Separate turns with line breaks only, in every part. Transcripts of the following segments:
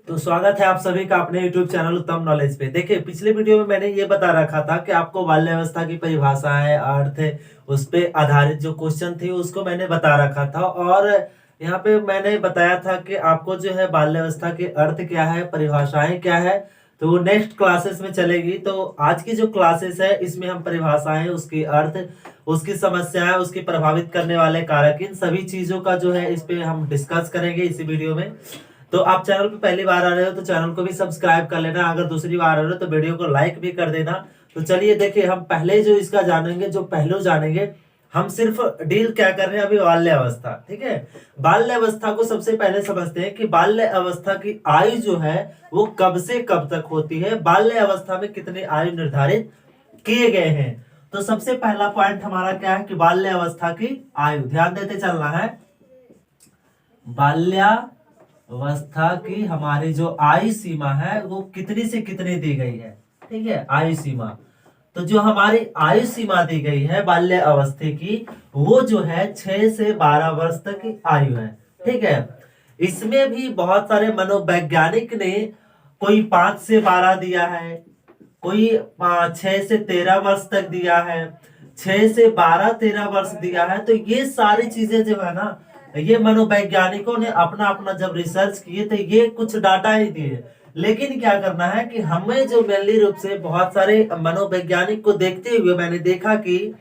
तो स्वागत है आप सभी का अपने YouTube चैनल उत्तम नॉलेज पे। देखिए, पिछले वीडियो में मैंने ये बता रखा था कि आपको बाल्यावस्था की परिभाषा है, अर्थ, उस पे आधारित जो क्वेश्चन थे उसको मैंने बता रखा था। और यहाँ पे मैंने बताया था कि आपको जो है बाल्यावस्था के अर्थ क्या है, परिभाषाएं क्या है, तो वो नेक्स्ट क्लासेस में चलेगी। तो आज की जो क्लासेस है इसमें हम परिभाषाएं, उसके अर्थ, उसकी समस्याएं, उसकी प्रभावित करने वाले कारक, इन सभी चीजों का जो है इस पे हम डिस्कस करेंगे इसी वीडियो में। तो आप चैनल पे पहली बार आ रहे हो तो चैनल को भी सब्सक्राइब कर लेना, अगर दूसरी बार आ रहे हो तो वीडियो को लाइक भी कर देना। तो चलिए देखिए, हम पहले जो इसका जानेंगे, जो पहलू जानेंगे, हम सिर्फ डील क्या कर रहे हैं अभी, बाल्य अवस्था। ठीक है, बाल्य अवस्था को सबसे पहले समझते हैं कि बाल्य अवस्था की आयु जो है वो कब से कब तक होती है, बाल्य अवस्था में कितने आयु निर्धारित किए गए हैं। तो सबसे पहला पॉइंट हमारा क्या है कि बाल्य अवस्था की आयु, ध्यान देते चलना है। बाल्यावस्था की हमारी जो आयु सीमा है वो कितनी से कितनी दी गई है। ठीक है, आयु सीमा, तो जो हमारी आयु सीमा दी गई है बाल्य अवस्था की, वो जो है 6 से 12 वर्ष तक की आयु है। ठीक है, इसमें भी बहुत सारे मनोवैज्ञानिक ने कोई 5 से 12 दिया है, कोई 6 से 13 वर्ष तक दिया है, 6 से 12 13 वर्ष दिया है। तो ये सारी चीजें जो है ना, ये मनोवैज्ञानिकों ने अपना अपना जब रिसर्च किए तो ये कुछ डाटा ही दिए। लेकिन क्या करना है कि हमें जो मेनली रूप से बहुत सारे मनोवैज्ञानिक को देखते हुए मैंने देखा कि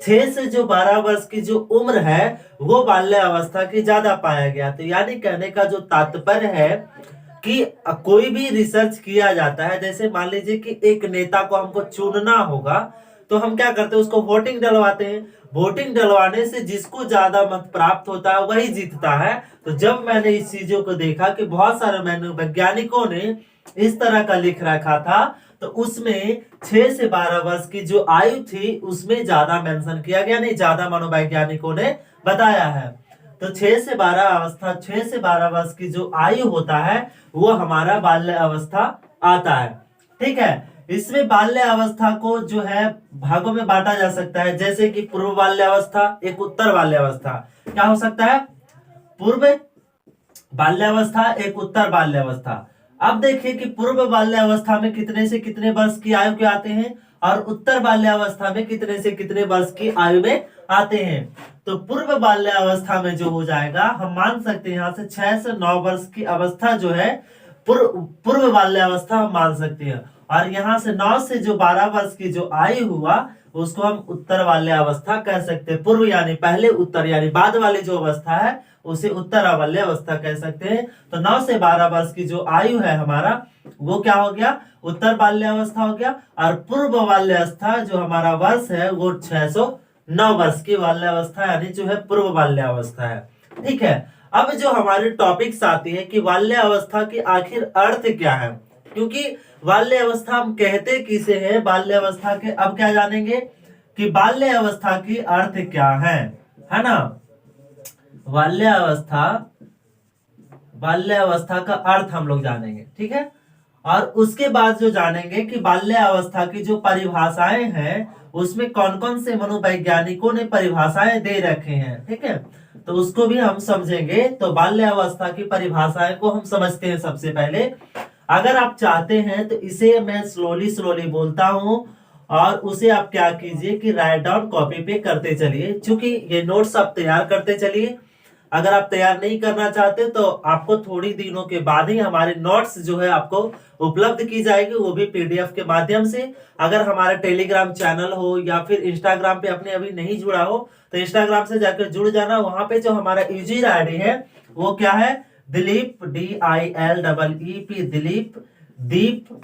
6 से जो 12 वर्ष की जो उम्र है वो बाल्य अवस्था की ज्यादा पाया गया। तो यानी कहने का जो तात्पर्य है कि कोई भी रिसर्च किया जाता है, जैसे मान लीजिए कि एक नेता को हमको चुनना होगा, तो हम क्या करते हैं, उसको वोटिंग डलवाते हैं। वोटिंग डलवाने से जिसको ज्यादा मत प्राप्त होता है वही जीतता है। तो जब मैंने इस चीजों को देखा कि बहुत सारे वैज्ञानिकों ने इस तरह का लिख रखा था, तो उसमें 6 से 12 वर्ष की जो आयु थी उसमें ज्यादा मेंशन किया गया, नहीं ज्यादा मनोवैज्ञानिकों ने बताया है। तो 6 से 12 वर्ष की जो आयु होता है वो हमारा बाल्य अवस्था आता है। ठीक है, इसमें बाल्य अवस्था को जो है भागों में बांटा जा सकता है, जैसे कि पूर्व बाल्य अवस्था, एक उत्तर बाल्य अवस्था। क्या हो सकता है, पूर्व बाल्यावस्था, एक उत्तर बाल्यावस्था। अब देखिए कि पूर्व बाल्यावस्था में कितने से कितने वर्ष की आयु के आते हैं और उत्तर बाल्यावस्था में कितने से कितने वर्ष की आयु में आते हैं। तो पूर्व बाल्यावस्था में जो हो जाएगा, हम मान सकते हैं यहाँ से 6 से 9 वर्ष की अवस्था जो है पूर्व बाल्यावस्था हम मान सकते हैं। और यहाँ से 9 से जो 12 वर्ष की जो आयु हुआ उसको हम उत्तर बाल्यावस्था कह सकते हैं। पूर्व यानी पहले, उत्तर यानी बाद वाली जो अवस्था है उसे उत्तर बाल्यावस्था कह सकते हैं। तो 9 से 12 वर्ष की जो आयु है हमारा, वो क्या हो गया, उत्तर बाल्यावस्था हो गया। और पूर्व बाल्यावस्था जो हमारा वर्ष है वो 609 वर्ष की बाल्यावस्था यानी जो है पूर्व बाल्यावस्था है। ठीक है, अब जो हमारे टॉपिक्स आती है कि बाल्यावस्था की आखिर अर्थ क्या है, क्योंकि बाल्यावस्था हम कहते किसे हैं, बाल्यावस्था के अब क्या जानेंगे कि बाल्य अवस्था की अर्थ क्या है ना। बाल्यावस्था, बाल्यावस्था का अर्थ हम लोग जानेंगे। ठीक है, और उसके बाद जो जानेंगे कि बाल्य अवस्था की जो परिभाषाएं हैं उसमें कौन कौन से मनोवैज्ञानिकों ने परिभाषाएं दे रखे हैं। ठीक है, तो उसको भी हम समझेंगे। तो बाल्य अवस्था की परिभाषाएं को हम समझते हैं सबसे पहले। अगर आप चाहते हैं तो इसे मैं स्लोली स्लोली बोलता हूं और उसे आप क्या कीजिए कि राइट डाउन कॉपी पे करते चलिए, क्योंकि ये नोट्स आप तैयार करते चलिए। अगर आप तैयार नहीं करना चाहते तो आपको थोड़ी दिनों के बाद ही हमारे नोट्स जो है आपको उपलब्ध की जाएगी, वो भी पीडीएफ के माध्यम से। अगर हमारा टेलीग्राम चैनल हो या फिर इंस्टाग्राम पे अपने अभी नहीं जुड़ा हो तो इंस्टाग्राम से जाकर जुड़ जाना। वहां पे जो हमारा यूजर आईडी है वो क्या है, दिलीप, DILEEP, दिलीप दीप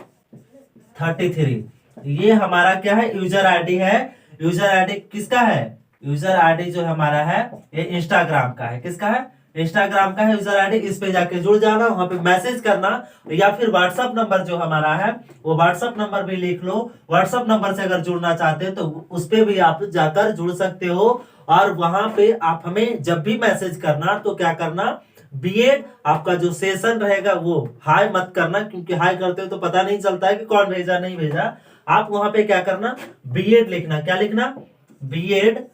33। ये हमारा क्या है, यूजर आईडी है। यूजर आईडी किसका है, यूजर आईडी जो हमारा है ये इंस्टाग्राम का है। किसका है, इंस्टाग्राम का है यूजर आईडी। इस पे जाके जुड़ जाना, वहां पे मैसेज करना, या फिर व्हाट्सएप नंबर जो हमारा है वो व्हाट्सएप नंबर भी लिख लो। व्हाट्सएप नंबर से अगर जुड़ना चाहते हो तो उस पे भी आप जाकर जुड़ सकते हो। और वहां पे आप हमें जब भी मैसेज करना तो क्या करना, बीएड आपका जो सेशन रहेगा वो हाई मत करना, क्योंकि हाई करते हो तो पता नहीं चलता है कि कौन भेजा नहीं भेजा। आप वहां पे क्या करना, बीएड लिखना। क्या लिखना, बीएड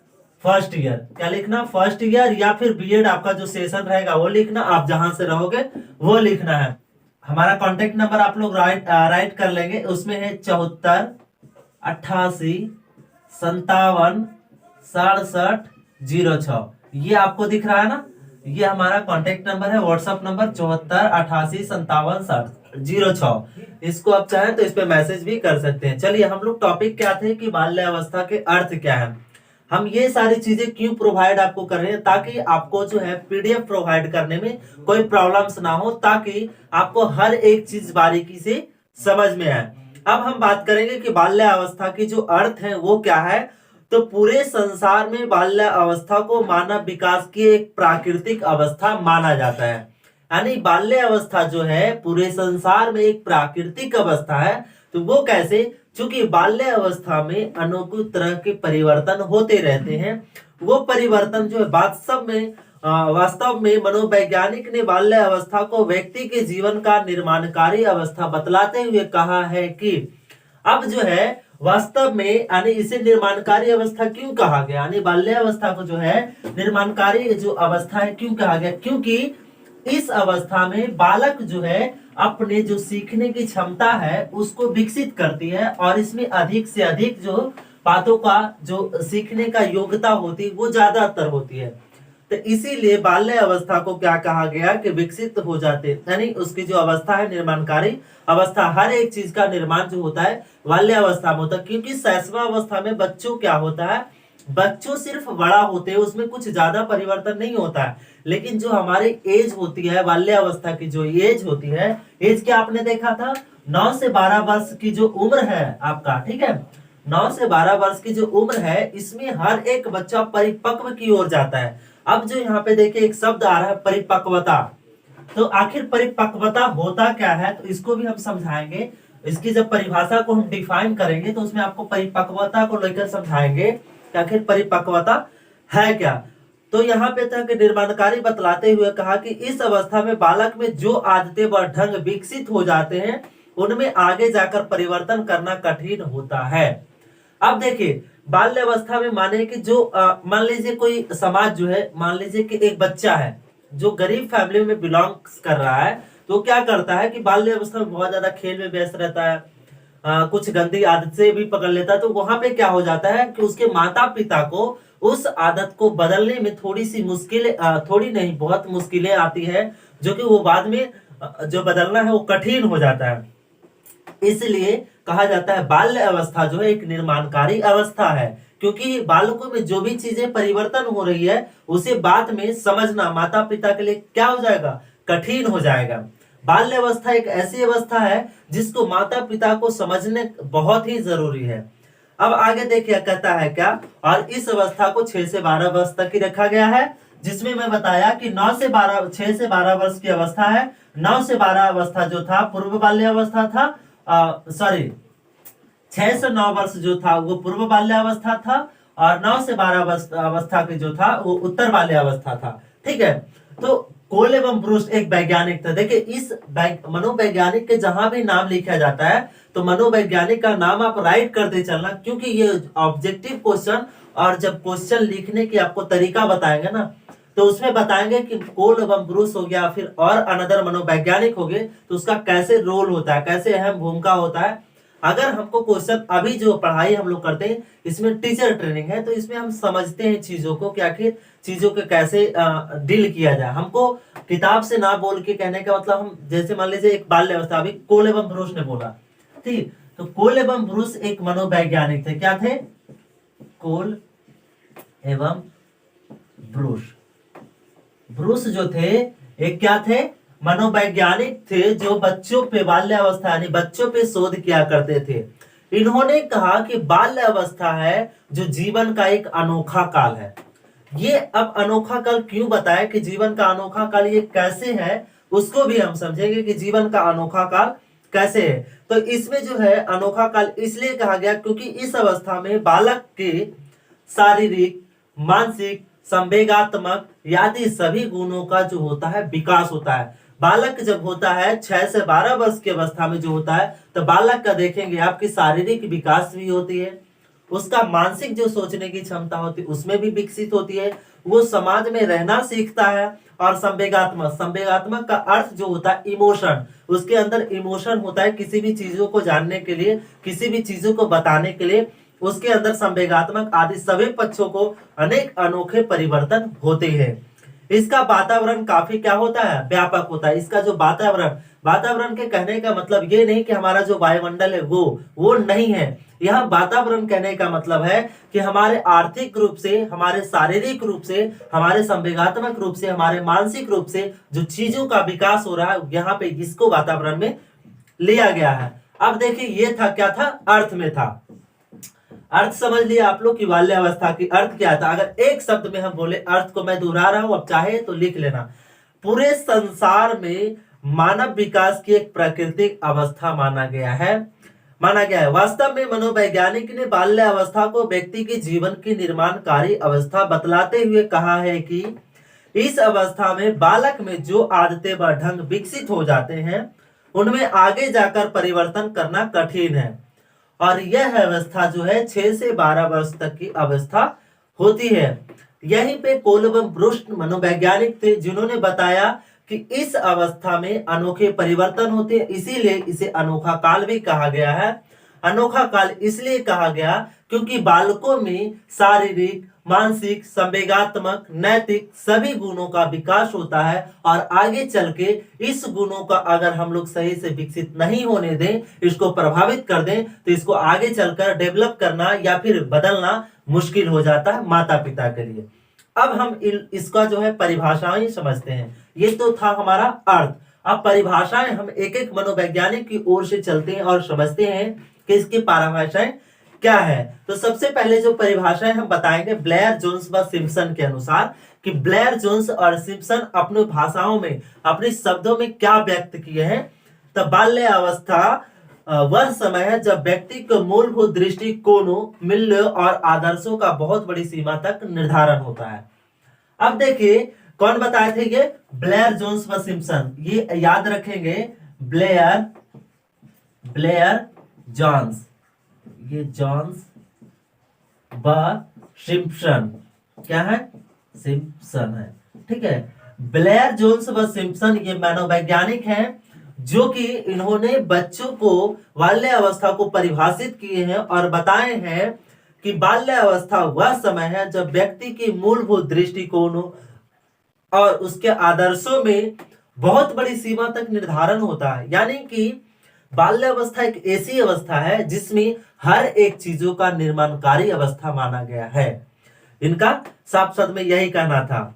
फर्स्ट ईयर। क्या लिखना, फर्स्ट ईयर, या फिर बीएड आपका जो सेशन रहेगा वो लिखना। आप जहां से रहोगे वो लिखना है। हमारा कांटेक्ट नंबर आप लोग राइट कर लेंगे, उसमें है 74 88 57 67 06। ये आपको दिख रहा है ना, ये हमारा कांटेक्ट नंबर है, व्हाट्सएप नंबर 74 88 57 67 06। इसको आप चाहें तो इस पे मैसेज भी कर सकते हैं। चलिए, हम लोग टॉपिक क्या थे कि बाल्यावस्था के अर्थ क्या है। हम ये सारी चीजें क्यों प्रोवाइड आपको कर रहे हैं, ताकि आपको जो है पीडीएफ प्रोवाइड करने में कोई प्रॉब्लम्स ना हो, ताकि आपको हर एक चीज बारीकी से समझ में आए। अब हम बात करेंगे कि बाल्यावस्था की जो अर्थ है वो क्या है। तो पूरे संसार में बाल्यावस्था को मानव विकास की एक प्राकृतिक अवस्था माना जाता है। यानी बाल्यावस्था जो है पूरे संसार में एक प्राकृतिक अवस्था है। तो वो कैसे? क्योंकि बाल्यावस्था में अनेकों तरह के परिवर्तन होते रहते हैं। वो परिवर्तन जो है वास्तव में मनोवैज्ञानिक ने बाल्यावस्था को व्यक्ति के जीवन का निर्माणकारी अवस्था बतलाते हुए कहा है कि अब जो है वास्तव में, यानी इसे निर्माणकारी अवस्था क्यों कहा गया, यानी बाल्यावस्था को जो है निर्माणकारी जो अवस्था है क्यों कहा गया? क्योंकि इस अवस्था में बालक जो है अपने जो सीखने की क्षमता है उसको विकसित करती है, और इसमें अधिक से अधिक जो बातों का जो सीखने का योग्यता होती है वो ज्यादातर होती है। तो इसीलिए बाल्य अवस्था को क्या कहा गया कि विकसित हो जाते, यानी उसकी जो अवस्था है निर्माणकारी अवस्था, हर एक चीज का निर्माण जो होता है बाल्य अवस्था में होता है। क्योंकि शैशव अवस्था में बच्चों क्या होता है, बच्चों सिर्फ बड़ा होते हैं, उसमें कुछ ज्यादा परिवर्तन नहीं होता है। लेकिन जो हमारी एज होती है, बाल्य अवस्था की जो एज होती है, एज क्या आपने देखा था, 9 से 12 वर्ष की जो उम्र है आपका, ठीक है, 9 से 12 वर्ष की जो उम्र है, इसमें हर एक बच्चा परिपक्व की ओर जाता है। अब जो यहाँ पे देखिए एक शब्द आ रहा है परिपक्वता, तो आखिर परिपक्वता होता क्या है, तो इसको भी हम समझाएंगे। इसकी जब परिभाषा को हम डिफाइन करेंगे तो उसमें आपको परिपक्वता को लेकर समझाएंगे कि आखिर परिपक्वता है क्या। तो यहाँ पे तक निर्माणकारी बतलाते हुए कहा कि इस अवस्था में बालक में जो आदतें व ढंग विकसित हो जाते हैं उनमें आगे जाकर परिवर्तन करना कठिन होता है। अब देखिए बाल्यावस्था में माने कि जो मान लीजिए कोई समाज जो है, मान लीजिए कि एक बच्चा है जो गरीब फैमिली में बिलोंग्स कर रहा है, तो क्या करता है कि बाल्यावस्था में बहुत ज्यादा खेल में व्यस्त रहता है, कुछ गंदी आदतें भी पकड़ लेता है। तो वहां पे क्या हो जाता है कि उसके माता पिता को उस आदत को बदलने में थोड़ी सी मुश्किलें, थोड़ी नहीं बहुत मुश्किलें आती है, जो कि वो बाद में जो बदलना है वो कठिन हो जाता है। इसलिए कहा जाता है बाल्य अवस्था जो है एक निर्माणकारी अवस्था है, क्योंकि बालकों में जो भी चीजें परिवर्तन हो रही है उसे बाद में समझना माता पिता के लिए क्या हो जाएगा, कठिन हो जाएगा। बाल्य अवस्था एक ऐसी अवस्था है जिसको माता पिता को समझने बहुत ही जरूरी है। अब आगे देखिए कहता है क्या, और इस अवस्था को 6 से 12 वर्ष तक ही रखा गया है, जिसमें मैं बताया कि 6 से 12 वर्ष की अवस्था है। 9 से 12 अवस्था जो था पूर्व बाल्य अवस्था था, सॉरी 6 से 9 वर्ष जो था वो पूर्व बाल्यावस्था था, और 9 से 12 अवस्था की जो था वो उत्तर बाल्यावस्था था। ठीक है, तो कोल एवं ब्रूस एक वैज्ञानिक था। देखिए इस मनोवैज्ञानिक के जहां भी नाम लिखा जाता है तो मनोवैज्ञानिक का नाम आप राइट करते चलना, क्योंकि ये ऑब्जेक्टिव क्वेश्चन, और जब क्वेश्चन लिखने की आपको तरीका बताएंगे ना तो उसमें बताएंगे कि कोल एवं ब्रूस हो गया, फिर और अनदर मनोवैज्ञानिक हो गए, तो उसका कैसे रोल होता है, कैसे अहम भूमिका होता है। अगर हमको क्वेश्चन अभी जो पढ़ाई हम लोग करते हैं इसमें टीचर ट्रेनिंग है, तो इसमें हम समझते हैं चीजों को कि आखिर चीजों के कैसे डील किया जाए। हमको किताब से ना बोल के कहने का मतलब, हम जैसे मान लीजिए एक बाल्य अवस्था, अभी कोल एवं ब्रूस ने बोला, ठीक, तो कोल एवं ब्रूस एक मनोवैज्ञानिक थे। क्या थे? कोल एवं ब्रूस। ब्रूस जो थे एक क्या थे, मनोवैज्ञानिक थे जो बच्चों पे बाल्य अवस्था यानी बच्चों पे शोध किया करते थे। इन्होंने कहा कि बाल्य अवस्था है जो जीवन का एक अनोखा काल है। ये अब अनोखा काल क्यों बताया कि जीवन का अनोखा काल ये कैसे है, उसको भी हम समझेंगे कि जीवन का अनोखा काल कैसे है। तो इसमें जो है अनोखा काल इसलिए कहा गया क्योंकि इस अवस्था में बालक के शारीरिक, मानसिक, संवेगात्मक आदि सभी गुणों का जो होता है विकास होता है। बालक जब होता है 6 से 12 वर्ष की अवस्था में जो होता है, तो बालक का देखेंगे आपकी शारीरिक विकास भी होती है, उसका मानसिक जो सोचने की क्षमता होती है उसमें भी विकसित होती है, वो समाज में रहना सीखता है। और संवेगात्मक, संवेगात्मक का अर्थ जो होता है इमोशन, उसके अंदर इमोशन होता है किसी भी चीजों को जानने के लिए, किसी भी चीजों को बताने के लिए उसके अंदर संवेगात्मक आदि सभी पक्षों को अनेक अनोखे परिवर्तन होते हैं। इसका वातावरण काफी क्या होता है, व्यापक होता है। इसका जो वातावरण, वातावरण के कहने का मतलब ये नहीं कि हमारा जो वायुमंडल है वो नहीं है। यह वातावरण कहने का मतलब है कि हमारे आर्थिक रूप से, हमारे शारीरिक रूप से, हमारे संवेगात्मक रूप से, हमारे मानसिक रूप से जो चीजों का विकास हो रहा है, यहाँ पे इसको वातावरण में लिया गया है। अब देखिए ये था क्या था, अर्थ में था। अर्थ समझ लिया आप लोग की बाल्यावस्था की अर्थ क्या था। अगर एक शब्द में हम बोले अर्थ को, मैं दोहरा रहा हूं, अब चाहे तो लिख लेना। पूरे संसार में मानव विकास की एक प्राकृतिक अवस्था माना गया है। वास्तव में मनोवैज्ञानिक ने बाल्यावस्था को व्यक्ति के जीवन की निर्माणकारी अवस्था बतलाते हुए कहा है कि इस अवस्था में बालक में जो आदतें व ढंग विकसित हो जाते हैं उनमें आगे जाकर परिवर्तन करना कठिन है। और यह अवस्था जो है 6 से 12 वर्ष तक की अवस्था होती है। यहीं पे कोलबम ब्रुस्ट मनोवैज्ञानिक थे जिन्होंने बताया कि इस अवस्था में अनोखे परिवर्तन होते हैं, इसीलिए इसे अनोखा काल भी कहा गया है। अनोखा काल इसलिए कहा गया क्योंकि बालकों में शारीरिक, मानसिक, संवेगात्मक, नैतिक सभी गुणों का विकास होता है और आगे चल के इस गुणों का अगर हम लोग सही से विकसित नहीं होने दें, इसको प्रभावित कर दें, तो इसको आगे चलकर डेवलप करना या फिर बदलना मुश्किल हो जाता है माता पिता के लिए। अब हम इसका जो है परिभाषाएं समझते हैं। ये तो था हमारा अर्थ। अब परिभाषाएं हम एक एक मनोवैज्ञानिक की ओर से चलते हैं और समझते हैं कि इसकी परिभाषाएं क्या है। तो सबसे पहले जो परिभाषाएं हम बताएंगे ब्लेयर जोन्स व सिम्पसन के अनुसार, कि ब्लेयर जोन्स और सिम्पसन अपनी भाषाओं में, अपने शब्दों में क्या व्यक्त किए हैं। तो बाल्य अवस्था वह समय है जब व्यक्ति को मूलभूत दृष्टिकोणों, मूल्यों और आदर्शों का बहुत बड़ी सीमा तक निर्धारण होता है। अब देखिए कौन बताए थे ये, ब्लेयर जोन्स व सिम्पसन। ये याद रखेंगे, ब्लेयर जॉन्स, ये जॉन्स व सिम्पसन, क्या है, सिम्पसन है, ठीक है। ब्लेयर जोन्स व सिम्पसन ये मनोवैज्ञानिक हैं जो कि इन्होंने बच्चों को बाल्य अवस्था को परिभाषित किए हैं और बताए हैं कि बाल्य अवस्था वह समय है जब व्यक्ति की मूलभूत दृष्टिकोणों और उसके आदर्शों में बहुत बड़ी सीमा तक निर्धारण होता है। यानी कि बाल्य अवस्था एक ऐसी अवस्था है जिसमें हर एक चीजों का निर्माणकारी अवस्था माना गया है। इनका साफ शब्द में यही कहना था।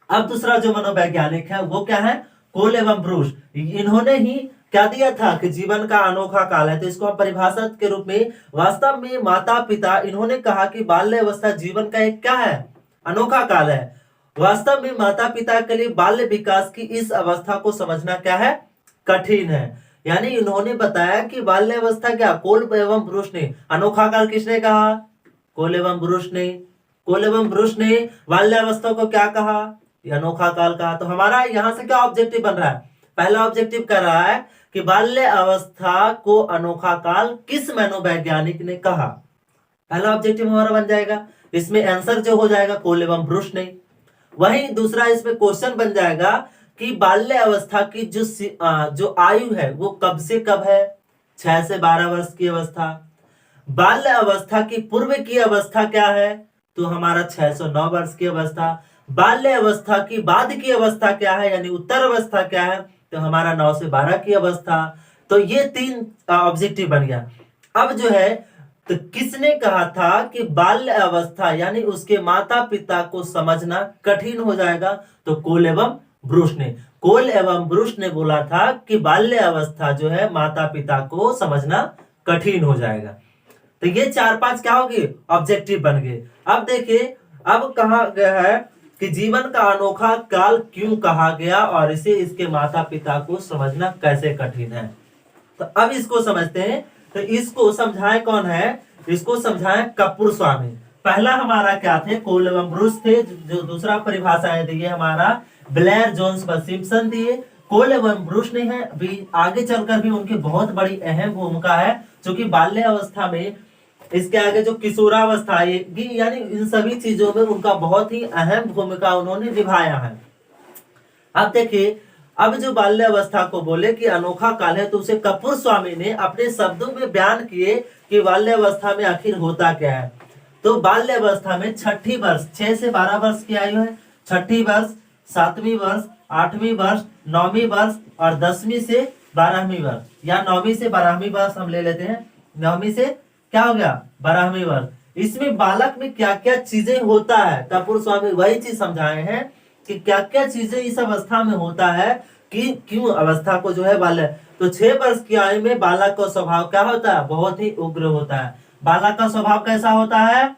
अब दूसरा जो मनोवैज्ञानिक है वो क्या है, कोल एवं ब्रूस। इन्होंने ही क्या दिया था कि जीवन का अनोखा काल है। तो इसको हम परिभाषा के रूप में, वास्तव में माता पिता इन्होंने कहा कि बाल्य अवस्था जीवन का एक क्या है, अनोखा काल है। वास्तव में माता पिता के लिए बाल्य विकास की इस अवस्था को समझना क्या है, कठिन है। यानी इन्होंने बताया कि बाल्य अवस्था क्या, कोल एवं ब्रूस ने, अनोखा काल किसने कहा, कोल एवं ब्रूस ने। कोल एवं ब्रूस ने बाल्य अवस्था को क्या कहा, अनोखा काल कहा। तो हमारा यहां से क्या ऑब्जेक्टिव बन रहा है, पहला ऑब्जेक्टिव कर रहा है कि बाल्य अवस्था को अनोखा काल किस मनोवैज्ञानिक ने कहा। पहला ऑब्जेक्टिव हमारा बन जाएगा, इसमें आंसर जो हो जाएगा कोल एवं ब्रूस ने। वहीं दूसरा इसमें क्वेश्चन बन जाएगा कि बाल्य अवस्था की जो आयु है वो कब से कब है, 6 से 12 वर्ष की अवस्था। बाल्य अवस्था की पूर्व की अवस्था क्या है, तो हमारा 6 से 9 वर्ष की अवस्था। बाल्य अवस्था की बाद की अवस्था क्या है, यानी उत्तर अवस्था क्या है, तो हमारा 9 से 12 की अवस्था। तो ये 3 ऑब्जेक्टिव बन गया। अब जो है, तो किसने कहा था कि बाल्य अवस्था यानी उसके माता पिता को समझना कठिन हो जाएगा, तो कोल एवं ब्रूस ने। कोल एवं ब्रूस ने बोला था कि बाल्य अवस्था जो है माता पिता को समझना कठिन हो जाएगा। तो ये 4-5 क्या होगी, ऑब्जेक्टिव बन गए। अब देखिए, अब कहा गया है कि जीवन का अनोखा काल क्यों कहा गया और इसे इसके माता पिता को समझना कैसे कठिन है। तो अब इसको समझते हैं। तो इसको समझाए कौन है, इसको समझाए कपूर स्वामी। पहला हमारा क्या थे, कोल एवं ब्रूस थे। जो दूसरा परिभाषा है दिए हमारा ब्लेयर जोन्स व सिम्पसन दिए। कोल एवं ब्रूस ने है, अभी आगे चलकर भी उनकी बहुत बड़ी अहम भूमिका है, क्योंकि बाल्य अवस्था में इसके आगे जो किशोरावस्था आएगी, यानी इन सभी चीजों में उनका बहुत ही अहम भूमिका उन्होंने निभाया है। अब देखिए, अब जो बाल्यावस्था को बोले कि अनोखा काल है, तो उसे कपूर स्वामी ने अपने शब्दों में बयान किए कि बाल्यावस्था में आखिर होता क्या है। तो बाल्यावस्था में छठी वर्ष, 6 से 12 वर्ष की आयु है, छठी वर्ष, 7वीं वर्ष, 8वीं वर्ष, 9वीं वर्ष और 10वीं से 12वीं वर्ष, या 9वीं से 12वीं वर्ष हम ले लेते हैं। 9वीं से क्या हो गया, 12वीं वर्ष। इसमें बालक में क्या क्या चीजें होता है, कपूर स्वामी वही चीज समझाए हैं कि क्या क्या चीजें इस अवस्था में होता है, कि क्यों अवस्था को जो है बाल्य। तो 6 वर्ष की आयु में बालक का स्वभाव क्या होता है, बहुत ही उग्र होता है। बालक का स्वभाव कैसा होता है,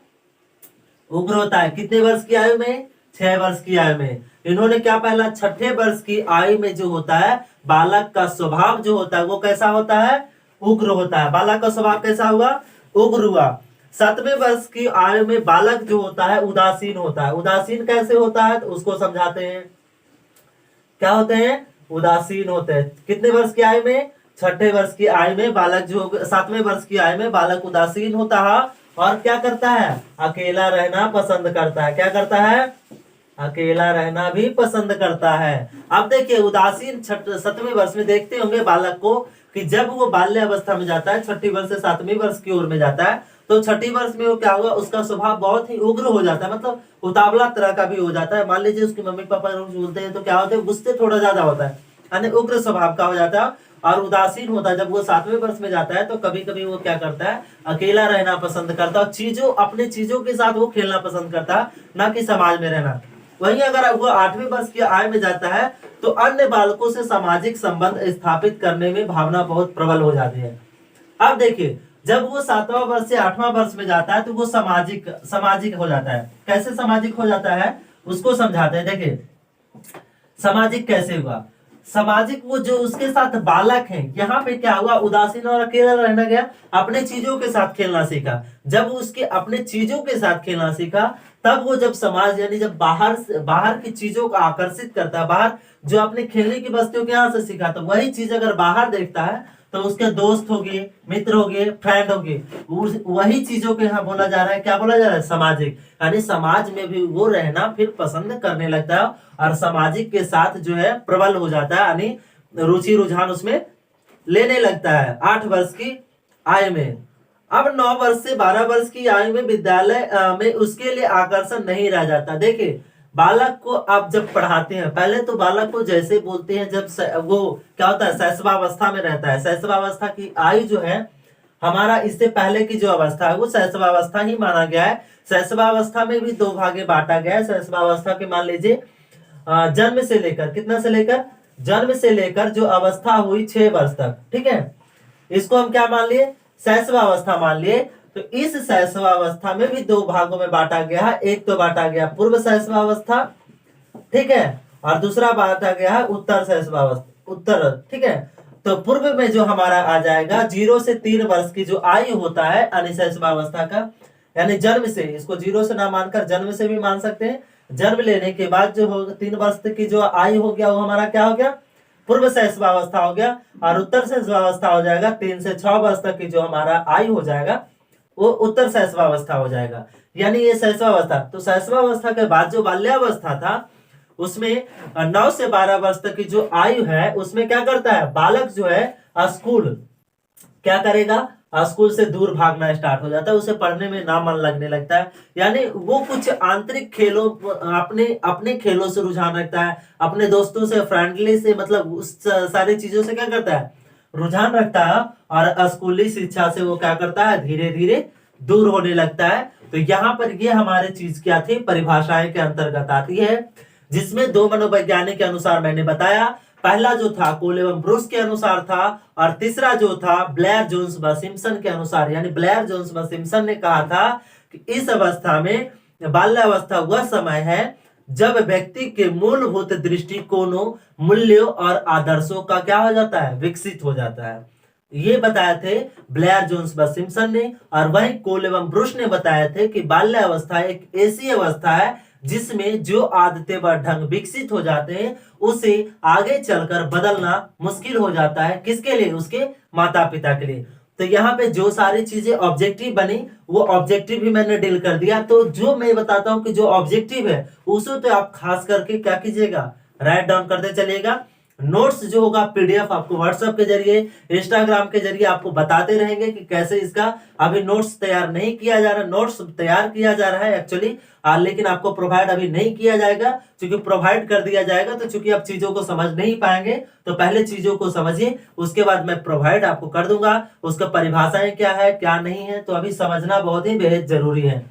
उग्र होता है। कितने वर्ष की आयु में, 6 वर्ष की आयु में। इन्होंने क्या पहला, छठे वर्ष की आयु में जो होता है बालक का स्वभाव जो होता है वो कैसा होता है, उग्र होता है। बालक का स्वभाव कैसा हुआ, उग्र हुआ। 7वें वर्ष की आयु में बालक जो होता है उदासीन होता है। उदासीन कैसे होता है, तो उसको समझाते हैं। क्या होते हैं, उदासीन होते हैं। कितने वर्ष की आयु में, छठे वर्ष की आयु में बालक जो, 7वें वर्ष की आयु में बालक उदासीन होता है और क्या करता है, अकेला रहना पसंद करता है। क्या करता है, अकेला रहना भी पसंद करता है। अब देखिए, उदासीन 7वें वर्ष में देखते होंगे बालक को कि जब वो बाल्य अवस्था में जाता है, छठी वर्ष से 7वीं वर्ष की ओर में जाता है, तो छठी वर्ष में वो क्या हुआ, उसका स्वभाव बहुत ही उग्र हो जाता है, मतलब उतावला तरह का भी हो जाता है। मान लीजिए उसके मम्मी पापा रोज बोलते हैं तो क्या होता है, गुस्से थोड़ा ज्यादा होता है, यानी उग्र स्वभाव का हो जाता है और उदासीन होता है। जब वो 7वें वर्ष में जाता है तो कभी कभी वो क्या करता है, अकेला रहना पसंद करता है, चीजों अपने चीजों के साथ वो खेलना पसंद करता है, ना कि समाज में रहना। वहीं अगर वो 8वें वर्ष की आयु में जाता है तो अन्य बालकों से सामाजिक संबंध स्थापित करने में भावना बहुत प्रबल हो जाती है। अब देखिए, जब वो 7वां वर्ष से 8वां वर्ष में जाता है तो वो सामाजिक हो जाता है। कैसे सामाजिक हो जाता है, उसको समझाते हैं। देखिए, सामाजिक कैसे हुआ, सामाजिक वो जो उसके साथ बालक है, यहाँ पे क्या हुआ, उदासीन और अकेला रहना गया, अपने चीजों के साथ खेलना सीखा। जब उसके अपने चीजों के साथ खेलना सीखा, तब वो जब समाज, यानी जब बाहर की चीजों को आकर्षित करता है, बाहर जो अपने खेलने की वस्तुओं के यहाँ से सीखा, तो वही चीज अगर बाहर देखता है तो उसके दोस्त हो गए, मित्र हो गए, फ्रेंड हो गए, वही चीजों के यहाँ बोला जा रहा है, क्या बोला जा रहा है, सामाजिक। यानी समाज में भी वो रहना फिर पसंद करने लगता है और सामाजिक के साथ जो है प्रबल हो जाता है, यानी रुचि रुझान उसमें लेने लगता है 8 वर्ष की आयु में। अब 9 वर्ष से 12 वर्ष की आयु में विद्यालय में उसके लिए आकर्षण नहीं रह जाता। देखिए, बालक को आप जब पढ़ाते हैं, पहले तो बालक को जैसे बोलते हैं, जब वो क्या होता है, शैशवावस्था में रहता है। शैशवावस्था की आयु जो है, हमारा इससे पहले की जो अवस्था है वो शैशवावस्था ही माना गया है। शैशवावस्था में भी 2 भागे बांटा गया है। शैशवावस्था के मान लीजिए जन्म से लेकर, कितना से लेकर, जन्म से लेकर जो अवस्था हुई 6 वर्ष तक, ठीक है, इसको हम क्या मान लिए, शैशवावस्था मान लिए। तो इस शैशवावस्था में भी 2 भागों में बांटा गया है। एक तो बांटा गया पूर्व शैशवावस्था, ठीक है, और दूसरा बांटा गया है उत्तर शैशवावस्था, उत्तर, ठीक है। तो पूर्व में जो हमारा आ जाएगा 0 से 3 वर्ष की जो आयु होता है अनिशैशवावस्था का, यानी जन्म से, इसको 0 से ना मानकर जन्म से भी मान सकते हैं। जन्म लेने के बाद जो हो 3 वर्ष की जो आयु हो गया, वो हमारा क्या हो गया, पूर्व शैशवावस्था हो गया। और उत्तर शैशवावस्था हो जाएगा 3 से 6 वर्ष तक की जो हमारा आयु हो जाएगा, वो उत्तर शैशवावस्था हो जाएगा। यानी ये शैशवावस्था, तो शैशवावस्था के बाद जो बाल्यावस्था था, उसमें 9 से 12 वर्ष तक की जो आयु है, उसमें क्या करता है, बालक जो है स्कूल क्या करेगा, स्कूल से दूर भागना स्टार्ट हो जाता है, उसे पढ़ने में ना मन लगने लगता है। यानी वो कुछ आंतरिक खेलों, अपने खेलों से रुझान रखता है, अपने दोस्तों से, फ्रेंडली से, मतलब उस सारी चीजों से क्या करता है, रुझान रखता है। और स्कूली शिक्षा से वो क्या करता है, धीरे धीरे दूर होने लगता है। तो यहाँ पर ये हमारे चीज क्या थी, परिभाषाएं के अंतर्गत आती है, जिसमें 2 मनोवैज्ञानिक के अनुसार मैंने बताया। पहला जो था कोल एवं ब्रूस के अनुसार था, और तीसरा जो था ब्लेयर जोन्स व सिम्पसन के अनुसार। यानी ब्लेयर जोन्स व सिम्पसन ने कहा था कि इस अवस्था में, बाल्यावस्था वह समय है जब व्यक्ति के मूलभूत दृष्टिकोणों, मूल्यों और आदर्शों का क्या हो जाता है, विकसित हो जाता है। ये बताए थे ब्लेयर जोन्स व सिम्पसन ने। और वही कोल एवं ब्रूस ने बताए थे कि बाल्यावस्था एक ऐसी अवस्था है जिसमें जो आदतें व ढंग विकसित हो जाते हैं, उसे आगे चलकर बदलना मुश्किल हो जाता है। किसके लिए, उसके माता पिता के लिए। तो यहाँ पे जो सारी चीजें ऑब्जेक्टिव बनी वो ऑब्जेक्टिव भी मैंने डील कर दिया। तो जो मैं बताता हूँ कि जो ऑब्जेक्टिव है उसे तो आप खास करके क्या कीजिएगा, राइट डाउन करते चलिएगा। नोट्स जो होगा पीडीएफ आपको व्हाट्सएप के जरिए, इंस्टाग्राम के जरिए आपको बताते रहेंगे कि कैसे इसका अभी नोट्स तैयार नहीं किया जा रहा, नोट्स तैयार किया जा रहा है एक्चुअली, लेकिन आपको प्रोवाइड अभी नहीं किया जाएगा। क्योंकि प्रोवाइड कर दिया जाएगा तो चूंकि आप चीजों को समझ नहीं पाएंगे, तो पहले चीजों को समझिए, उसके बाद मैं प्रोवाइड आपको कर दूंगा। उसका परिभाषाएं क्या है क्या नहीं है, तो अभी समझना बहुत ही बेहद जरूरी है।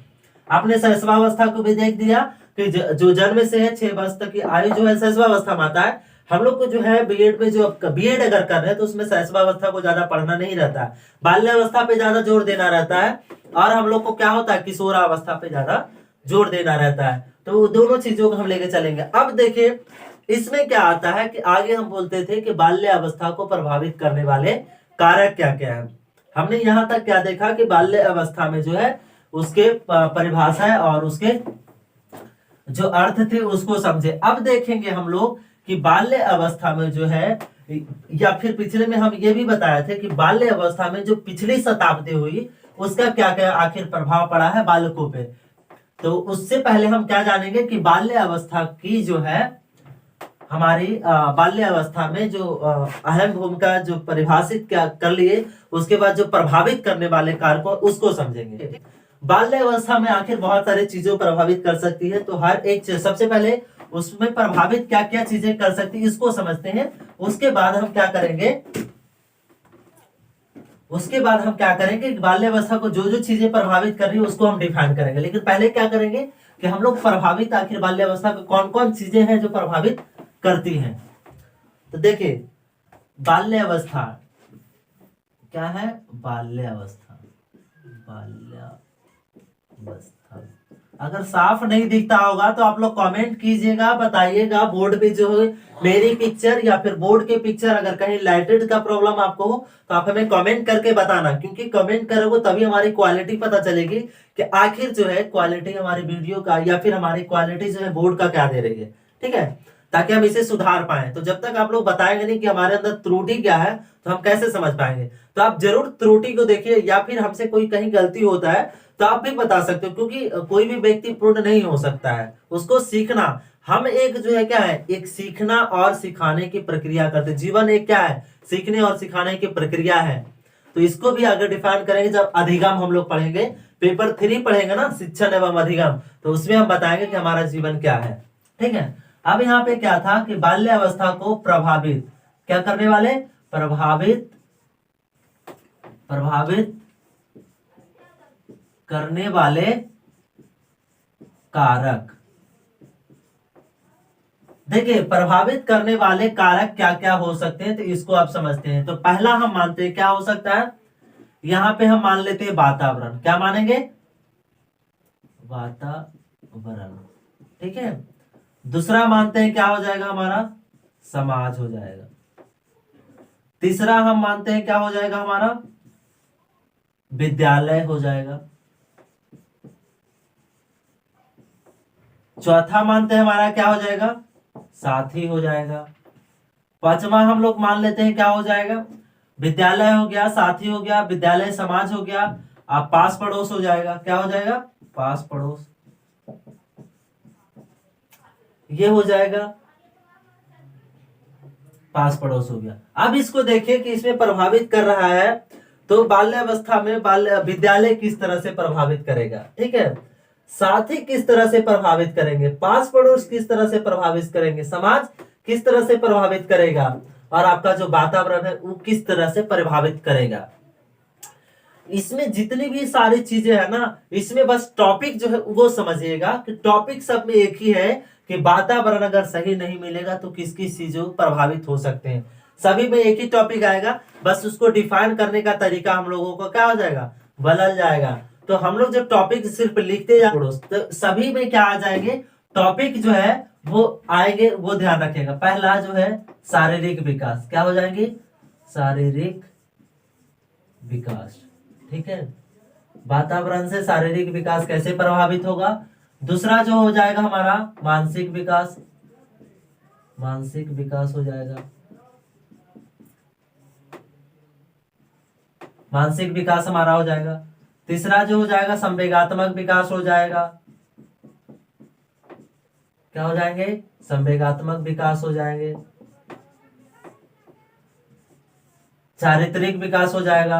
आपने शैशवावस्था को भी देख दिया कि जो जन्म से है 6 वर्ष तक की आयु जो है शैशवावस्था में आता है। हम लोग को जो है बीएड में जो बीएड अगर कर रहे हैं तो उसमें शैशवावस्था को ज्यादा पढ़ना नहीं रहता है, बाल्यावस्था पे ज्यादा जोर देना रहता है। और हम लोग को क्या होता है, किशोरावस्था पे ज्यादा जोर देना रहता है। तो दोनों चीजों को हम लेके चलेंगे। अब देखिए इसमें क्या आता है कि आगे हम बोलते थे कि बाल्य अवस्था को प्रभावित करने वाले कारक क्या क्या है। हमने यहां तक क्या देखा कि बाल्य अवस्था में जो है उसके परिभाषा है और उसके जो अर्थ थे उसको समझे। अब देखेंगे हम लोग कि बाल्य अवस्था में जो है, या फिर पिछले में हम ये भी बताए थे कि बाल्य अवस्था में जो पिछली शताब्दी हुई उसका क्या क्या आखिर प्रभाव पड़ा है बालकों पे। तो उससे पहले हम क्या जानेंगे कि बाल्य अवस्था की जो है हमारी बाल्य अवस्था में जो अहम भूमिका जो परिभाषित क्या कर लिए, उसके बाद जो प्रभावित करने वाले कारकों उसको समझेंगे। बाल्य अवस्था में आखिर बहुत सारी चीजों प्रभावित कर सकती है। तो हर एक सबसे पहले उसमें प्रभावित क्या क्या चीजें कर सकती है इसको समझते हैं। उसके बाद हम क्या करेंगे, उसके बाद हम क्या करेंगे, बाल्य अवस्था को जो जो चीजें प्रभावित कर रही है उसको हम डिफाइन करेंगे। लेकिन पहले क्या करेंगे कि हम लोग प्रभावित आखिर बाल्य अवस्था को कौन कौन चीजें हैं जो प्रभावित करती हैं। तो देखिए बाल्य अवस्था क्या है, बाल्य अवस्था, बाल्य अवस्था अगर साफ नहीं दिखता होगा तो आप लोग कमेंट कीजिएगा, बताइएगा। बोर्ड पे जो है मेरी पिक्चर या फिर बोर्ड के पिक्चर अगर कहीं लाइटेड का प्रॉब्लम आपको हो तो आप हमें कमेंट करके बताना, क्योंकि कमेंट करोगे तभी हमारी क्वालिटी पता चलेगी कि आखिर जो है क्वालिटी हमारी वीडियो का या फिर हमारी क्वालिटी जो है बोर्ड का क्या दे रही है। ठीक है, ताकि हम इसे सुधार पाए। तो जब तक आप लोग बताएंगे नहीं कि हमारे अंदर त्रुटि क्या है तो हम कैसे समझ पाएंगे। तो आप जरूर त्रुटि को देखिए, या फिर हमसे कोई कहीं गलती होता है तो आप भी बता सकते हो, क्योंकि कोई भी व्यक्ति पूर्ण नहीं हो सकता है, उसको सीखना। हम एक जो है क्या है, एक सीखना और सिखाने की प्रक्रिया करते। जीवन एक क्या है, सीखने और सिखाने की प्रक्रिया है। तो इसको भी आगे डिफाइन करेंगे जब अधिगम हम लोग पढ़ेंगे, पेपर 3 पढ़ेंगे ना, शिक्षण एवं अधिगम, तो उसमें हम बताएंगे कि हमारा जीवन क्या है। ठीक है, अब यहाँ पे क्या था कि बाल्य अवस्था को प्रभावित क्या करने वाले, प्रभावित करने वाले कारक। देखिए प्रभावित करने वाले कारक क्या क्या हो सकते हैं, तो इसको आप समझते हैं। तो पहला हम मानते हैं क्या हो सकता है, यहां पे हम मान लेते हैं वातावरण। क्या मानेंगे, वातावरण। ठीक है, दूसरा मानते हैं क्या हो जाएगा हमारा, समाज हो जाएगा। तीसरा हम मानते हैं क्या हो जाएगा हमारा, विद्यालय हो जाएगा। चौथा मानते हैं हमारा क्या हो जाएगा, साथी हो जाएगा। पांचवा हम लोग मान लेते हैं क्या हो जाएगा, विद्यालय हो गया, साथी हो गया, विद्यालय समाज हो गया, आप पास पड़ोस हो जाएगा। क्या हो जाएगा, पास पड़ोस, ये हो जाएगा पास पड़ोस हो गया। अब इसको देखिए कि इसमें प्रभावित कर रहा है, तो बाल्यावस्था में बाल्य विद्यालय किस तरह से प्रभावित करेगा, ठीक है, साथी किस तरह से प्रभावित करेंगे, पास पड़ोस किस तरह से प्रभावित करेंगे, समाज किस तरह से प्रभावित करेगा, और आपका जो वातावरण है वो किस तरह से प्रभावित करेगा। इसमें जितनी भी सारी चीजें है ना, इसमें बस टॉपिक जो है वो समझिएगा कि टॉपिक सब में एक ही है कि वातावरण अगर सही नहीं मिलेगा तो किस किस चीजों प्रभावित हो सकते हैं। सभी में एक ही टॉपिक आएगा, बस उसको डिफाइन करने का तरीका हम लोगों को क्या हो जाएगा, बदल जाएगा। तो हम लोग जब टॉपिक सिर्फ लिखते जाए तो सभी में क्या आ जाएंगे, टॉपिक जो है वो आएंगे, वो ध्यान रखिएगा। पहला जो है शारीरिक विकास, क्या हो जाएंगे, शारीरिक विकास। ठीक है, वातावरण से शारीरिक विकास कैसे प्रभावित होगा। दूसरा जो हो जाएगा हमारा मानसिक विकास, मानसिक विकास हो जाएगा। मानसिक विकास हमारा हो जाएगा। तीसरा जो हो जाएगा संवेगात्मक विकास हो जाएगा। क्या हो जाएंगे? संवेगात्मक विकास हो जाएंगे। चारित्रिक विकास हो जाएगा।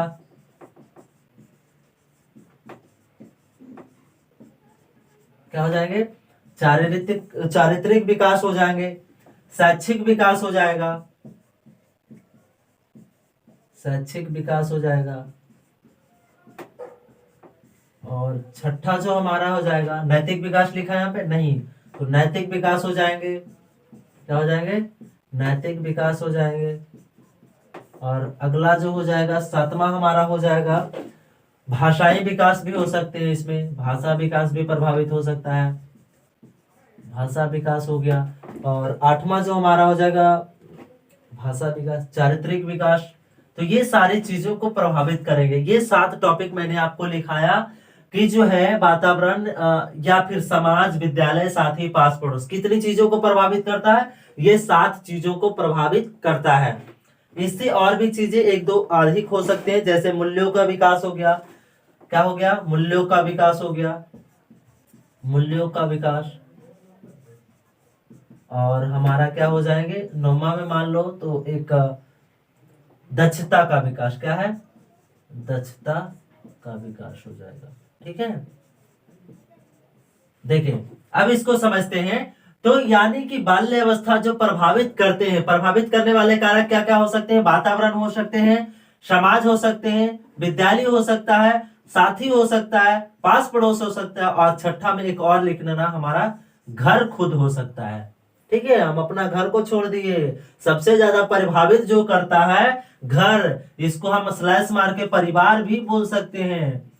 क्या हो जाएंगे? चारित्रिक विकास हो जाएंगे। शैक्षिक विकास हो जाएगा। शैक्षिक विकास हो जाएगा। और छठा जो हमारा हो जाएगा, नैतिक विकास लिखा है यहाँ पे नहीं, तो नैतिक विकास हो जाएंगे। क्या हो जाएंगे? नैतिक विकास हो जाएंगे। और अगला जो हो जाएगा सातवां हमारा हो जाएगा भाषाई विकास भी हो सकते हैं, इसमें भाषा विकास भी प्रभावित हो सकता है, भाषा विकास हो गया। और आठवां जो हमारा हो जाएगा भाषा विकास, चारित्रिक विकास। तो ये सारी चीजों को प्रभावित करेंगे। ये 7 टॉपिक मैंने आपको लिखाया कि जो है वातावरण या फिर समाज, विद्यालय, साथी, पास पड़ोस कितनी चीजों को प्रभावित करता है? ये 7 चीजों को प्रभावित करता है। इससे और भी चीजें एक दो अधिक हो सकते हैं, जैसे मूल्यों का विकास हो गया। क्या हो गया? मूल्यों का विकास हो गया, मूल्यों का विकास। और हमारा क्या हो जाएंगे 9वां में मान लो तो एक दक्षता का विकास। क्या है? दक्षता का विकास हो जाएगा। ठीक है, देखिए अब इसको समझते हैं। तो यानी कि बाल्य अवस्था जो प्रभावित करते हैं, प्रभावित करने वाले कारक क्या क्या हो सकते हैं? वातावरण हो सकते हैं, समाज हो सकते हैं, विद्यालय हो सकता है, साथी हो सकता है, पास पड़ोस हो सकता है, और छठा में एक और लिखना ना, हमारा घर खुद हो सकता है। ठीक है, हम अपना घर को छोड़ दिए, सबसे ज्यादा प्रभावित जो करता है घर, इसको हम स्लैश मार के परिवार भी बोल सकते हैं।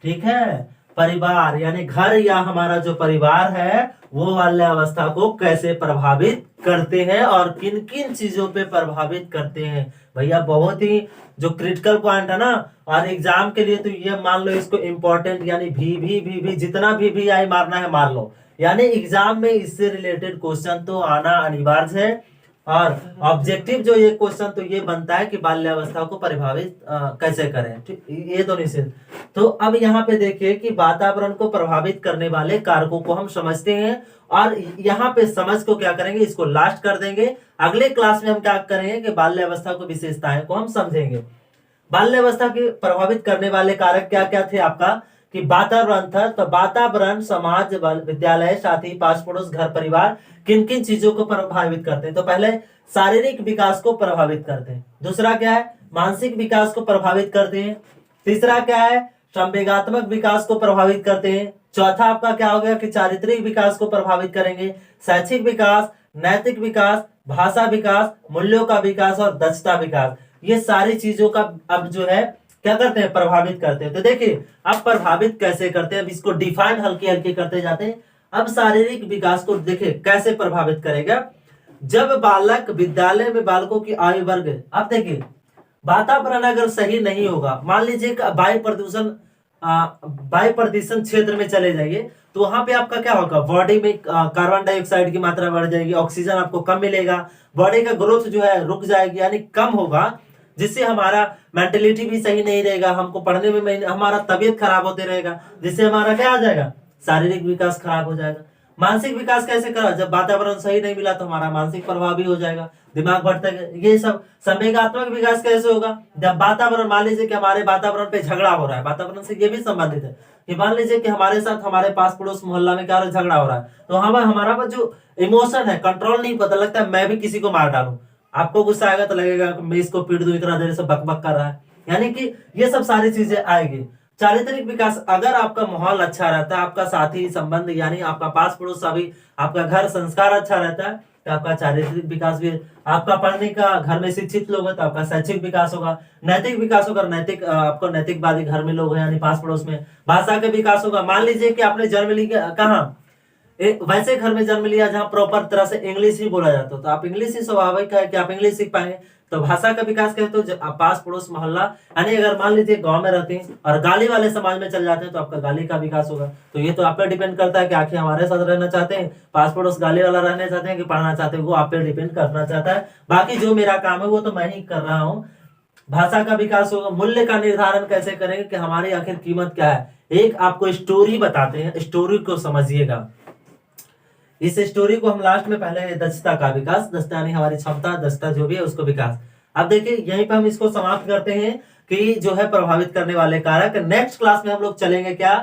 ठीक है, परिवार यानी घर या हमारा जो परिवार है वो बाल्य अवस्था को कैसे प्रभावित करते हैं और किन किन चीजों पे प्रभावित करते हैं। भैया बहुत ही जो क्रिटिकल पॉइंट है ना, और एग्जाम के लिए तो ये मान लो इसको इम्पोर्टेंट, यानी भी जितना भी आई मारना है मार लो, यानी एग्जाम में इससे रिलेटेड क्वेश्चन तो आना अनिवार्य है। और ऑब्जेक्टिव जो ये क्वेश्चन तो ये बनता है कि बाल्यावस्था को प्रभावित कैसे करें। ठीक, ये तो निश्चित। तो अब यहाँ पे देखिए कि वातावरण को प्रभावित करने वाले कारकों को हम समझते हैं, और यहाँ पे समझ को क्या करेंगे, इसको लास्ट कर देंगे। अगले क्लास में हम क्या करेंगे कि बाल्यावस्था को विशेषताएं को हम समझेंगे। बाल्यावस्था के प्रभावित करने वाले कारक क्या क्या थे आपका, कि वातावरण था, तो वातावरण, समाज, विद्यालय, साथी, पास पड़ोस, घर परिवार किन किन चीजों को प्रभावित करते हैं। तो पहले शारीरिक विकास को प्रभावित करते हैं, दूसरा क्या है मानसिक विकास को प्रभावित करते हैं, तीसरा क्या है संवेगात्मक विकास को प्रभावित करते हैं, चौथा आपका क्या हो गया कि चारित्रिक विकास को प्रभावित करेंगे, शैक्षिक विकास, नैतिक विकास, भाषा विकास, मूल्यों का विकास और दक्षता विकास। ये सारी चीजों का अब जो है क्या करते हैं, प्रभावित करते हैं। तो देखिए अब प्रभावित कैसे करते हैं, अब इसको डिफाइन हल्के हल्के करते जाते हैं। अब शारीरिक विकास को देखिए कैसे प्रभावित करेगा, जब बालक विद्यालय में बालकों की आयु वर्ग, अब देखिए वातावरण अगर सही नहीं होगा, मान लीजिए वायु प्रदूषण क्षेत्र में चले जाइए, तो वहां पे आपका क्या होगा, बॉडी में कार्बन डाइऑक्साइड की मात्रा बढ़ जाएगी, ऑक्सीजन आपको कम मिलेगा, बॉडी का ग्रोथ जो है रुक जाएगी, यानी कम होगा, जिससे हमारा मेंटेलिटी भी सही नहीं रहेगा, हमको पढ़ने में हमारा तबीयत खराब होते रहेगा, जिससे हमारा क्या आ जाएगा, शारीरिक विकास खराब हो जाएगा। मानसिक विकास कैसे करा, जब वातावरण सही नहीं मिला तो हमारा मानसिक प्रभाव भी हो जाएगा, दिमाग बढ़ता है। ये सब संवेगात्मक विकास कैसे होगा, जब वातावरण, मान लीजिए कि हमारे वातावरण पे झगड़ा हो रहा है, वातावरण से ये भी संबंधित है कि मान लीजिए कि हमारे साथ हमारे पास पड़ोस मोहल्ला में क्या झगड़ा हो रहा है, तो हमारा जो इमोशन है कंट्रोल नहीं पता, लगता है मैं भी किसी को मार डालूं, आपको गुस्सा आएगा तो लगेगा मैं इसको पीट दूं, इतना देर से बकबक कर रहा है, यानी कि ये सब सारी चीजें आएगी। चारित्रिक विकास, अगर आपका माहौल अच्छा रहता है, आपका साथी संबंध यानी आपका पास पड़ोस सभी, आपका घर संस्कार अच्छा रहता है, तो आपका चारित्रिक विकास भी, आपका पढ़ने का घर में शिक्षित लोग हैं तो आपका शैक्षिक विकास होगा, नैतिक विकास होगा, नैतिक आपको नैतिकवादी घर में लोग हैं यानी पास पड़ोस में, भाषा का विकास होगा, मान लीजिए कि आपने जन्म लिया कहाँ, वैसे घर में जन्म लिया जहां प्रॉपर तरह से इंग्लिश ही बोला जाता, तो आप इंग्लिश ही स्वाभाविक है कि आप इंग्लिश सीख पाएंगे। तो भाषा का विकास कहते हो पास पड़ोस मोहल्ला, यानी अगर मान लीजिए गांव में रहते हैं और गाली वाले समाज में चल जाते हैं तो आपका गाली का विकास होगा। तो ये तो आप पे डिपेंड करता है कि आखिर हमारे साथ रहना चाहते हैं, पास पड़ोस गाली वाला रहना चाहते हैं कि पढ़ना चाहते हैं, वो आप पे डिपेंड करना चाहता है। बाकी जो मेरा काम है वो तो मैं ही कर रहा हूँ। भाषा का विकास होगा। मूल्य का निर्धारण कैसे करेंगे कि हमारी आखिर कीमत क्या है। एक आपको स्टोरी बताते हैं, स्टोरी को समझिएगा। इस स्टोरी को हम लास्ट में पहले दक्षता का विकास, दक्षता यानी हमारी क्षमता, दक्षता जो भी है उसको विकास। अब देखिए यहीं पे हम इसको समाप्त करते हैं कि जो है प्रभावित करने वाले कारक। नेक्स्ट क्लास में हम लोग चलेंगे क्या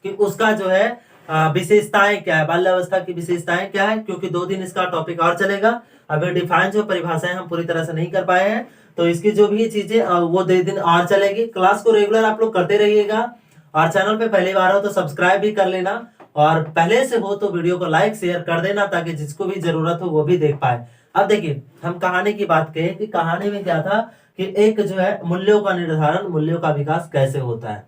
कि उसका जो है विशेषताएं क्या है, बाल्यावस्था की विशेषताएं क्या है, क्योंकि 2 दिन इसका टॉपिक और चलेगा। अभी डिफाइन जो परिभाषाएं हम पूरी तरह से नहीं कर पाए हैं, तो इसकी जो भी चीजें वो 2 दिन और चलेगी। क्लास को रेगुलर आप लोग करते रहिएगा, और चैनल पे पहली बार हो तो सब्सक्राइब भी कर लेना, और पहले से हो तो वीडियो को लाइक शेयर कर देना, ताकि जिसको भी जरूरत हो वो भी देख पाए। अब देखिए हम कहानी की बात करें कि कहानी में क्या था कि एक जो है मूल्यों का निर्धारण, मूल्यों का विकास कैसे होता है।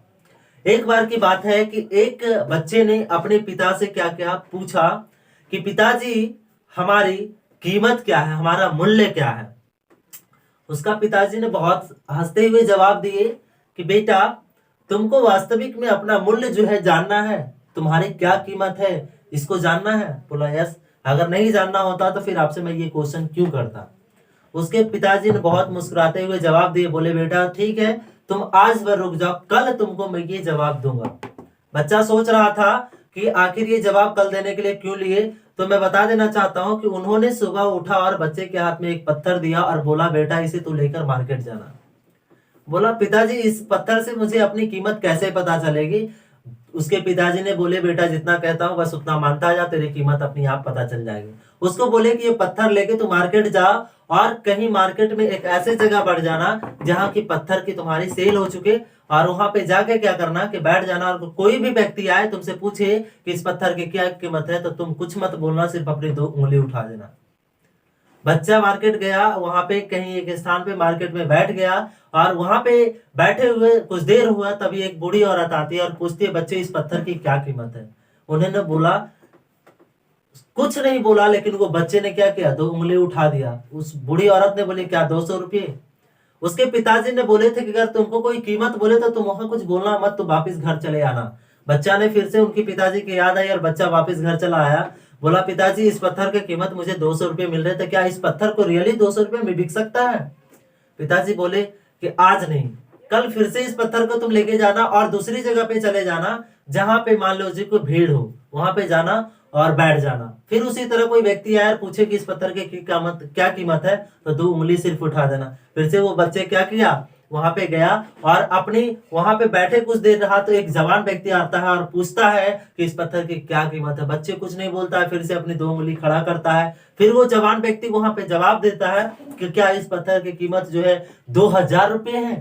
एक बार की बात है कि एक बच्चे ने अपने पिता से क्या क्या पूछा कि पिताजी हमारी कीमत क्या है, हमारा मूल्य क्या है। उसका पिताजी ने बहुत हंसते हुए जवाब दिए कि बेटा तुमको वास्तविक में अपना मूल्य जो है जानना है, तुम्हारी क्या कीमत है इसको जानना है। बोला यस, अगर नहीं जानना होता तो फिर आपसे मैं ये क्वेश्चन क्यों करता। उसके पिताजी ने बहुत मुस्कुराते हुए जवाब दिए, बोले बेटा ठीक है तुम आज भर रुक जाओ, कल तुमको मैं ये जवाब दूंगा। बच्चा सोच रहा था कि आखिर ये जवाब कल देने के लिए क्यों लिए, तो मैं बता देना चाहता हूं कि उन्होंने सुबह उठा और बच्चे के हाथ में एक पत्थर दिया और बोला बेटा इसे तू लेकर मार्केट जाना। बोला पिताजी इस पत्थर से मुझे अपनी कीमत कैसे पता चलेगी। उसके पिताजी ने बोले बेटा जितना कहता हूं बस उतना मानता जा, तेरी कीमत अपनी आप पता चल जाएगी। उसको बोले कि ये पत्थर लेके तू मार्केट जा, और कहीं मार्केट में एक ऐसे जगह बढ़ जाना जहां की पत्थर की तुम्हारी सेल हो चुके, और वहां पे जाके क्या करना कि बैठ जाना, और कोई भी व्यक्ति आए तुमसे पूछे कि इस पत्थर की क्या कीमत है, तो तुम कुछ मत बोलना, सिर्फ अपनी 2 उंगली उठा देना। बच्चा मार्केट गया, वहां पे कहीं एक स्थान पे मार्केट में बैठ गया, और वहां पे बैठे हुए कुछ देर हुआ तभी एक बूढ़ी औरत आती है और पूछती है बच्चे इस पत्थर की क्या कीमत है। उन्होंने बोला कुछ नहीं बोला, लेकिन वो बच्चे ने क्या किया 2 उंगली उठा दिया। उस बूढ़ी औरत ने बोली क्या 200 रुपये। उसके पिताजी ने बोले थे कि अगर तुमको कोई कीमत बोले तो तुम वहां कुछ बोलना मत, तो वापिस घर चले आना। बच्चा ने फिर से उनकी पिताजी की याद आई और बच्चा वापस घर चला आया। बोला पिताजी इस पत्थर की कीमत मुझे 200 रुपये मिल रहे थे, क्या इस पत्थर को रियली 200 रुपये में बिक सकता है। पिताजी बोले कि आज नहीं, कल फिर से इस पत्थर को तुम लेके जाना और दूसरी जगह पे चले जाना जहां पे मान लो जी कोई भीड़ हो, वहां पे जाना और बैठ जाना। फिर उसी तरह कोई व्यक्ति आया और पूछे कि इस पत्थर की क्या कीमत है, तो 2 उंगली सिर्फ उठा देना। फिर से वो बच्चे क्या किया वहां पे गया और अपनी वहां पे बैठे कुछ देर रहा, तो एक जवान व्यक्ति आता है और पूछता है कि इस पत्थर की क्या कीमत है। बच्चे कुछ नहीं बोलता है, फिर से अपनी 2 उंगली खड़ा करता है। फिर वो जवान व्यक्ति वहां पे जवाब देता है कि क्या इस पत्थर की कीमत जो है 2000 रुपये है।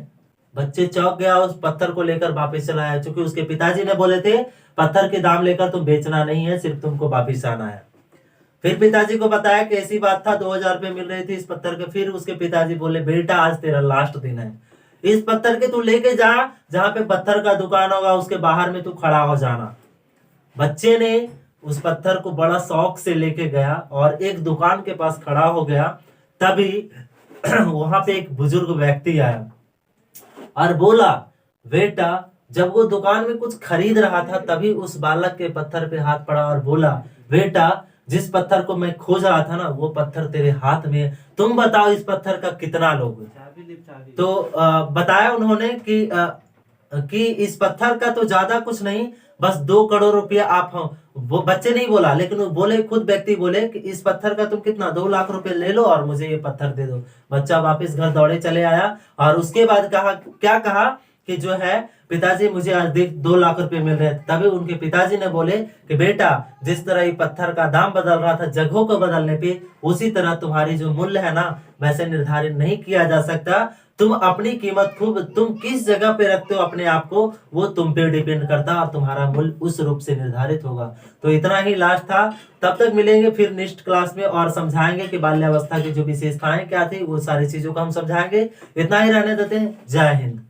बच्चे चौंक गया, उस पत्थर को लेकर वापिस चला आया, क्योंकि उसके पिताजी ने बोले थे पत्थर के दाम लेकर तुम बेचना नहीं है, सिर्फ तुमको वापिस आना है। फिर पिताजी को बताया कि ऐसी बात था, 2000 रुपये मिल रही थी इस पत्थर के। फिर उसके पिताजी बोले बेटा आज तेरा लास्ट दिन है, इस पत्थर के तू लेके जा, जहां पे पत्थर का दुकान होगा उसके बाहर में तू खड़ा हो जाना। बच्चे ने उस पत्थर को बड़ा शौक से लेके गया और एक दुकान के पास खड़ा हो गया। तभी वहां पे एक बुजुर्ग व्यक्ति आया और बोला बेटा, जब वो दुकान में कुछ खरीद रहा था तभी उस बालक के पत्थर पे हाथ पड़ा और बोला बेटा जिस पत्थर को मैं खोज रहा था ना वो पत्थर तेरे हाथ में है, तुम बताओ इस पत्थर का कितना लोगे। तो बताया उन्होंने कि इस पत्थर का तो ज्यादा कुछ नहीं, बस 2 करोड़ रुपया आप वो बच्चे नहीं बोला, लेकिन वो बोले खुद व्यक्ति बोले कि इस पत्थर का तुम कितना 2 लाख रुपए ले लो और मुझे ये पत्थर दे दो। बच्चा वापस घर दौड़े चले आया और उसके बाद क्या कहा कि जो है पिताजी मुझे आज 2 लाख रुपए मिल रहे। तभी उनके पिताजी ने बोले कि बेटा जिस तरह ये पत्थर का दाम बदल रहा था जगहों को बदलने पे, उसी तरह तुम्हारी जो मूल्य है ना वैसे निर्धारित नहीं किया जा सकता। तुम अपनी कीमत खूब तुम किस जगह पे रखते हो अपने आप को वो तुम पे डिपेंड करता है और तुम्हारा मूल्य उस रूप से निर्धारित होगा। तो इतना ही लास्ट था, तब तक मिलेंगे फिर नेक्स्ट क्लास में और समझाएंगे कि बाल्यावस्था की जो विशेषताएं क्या थी, वो सारी चीजों को हम समझाएंगे। इतना ही रहने देते हैं। जय हिंद।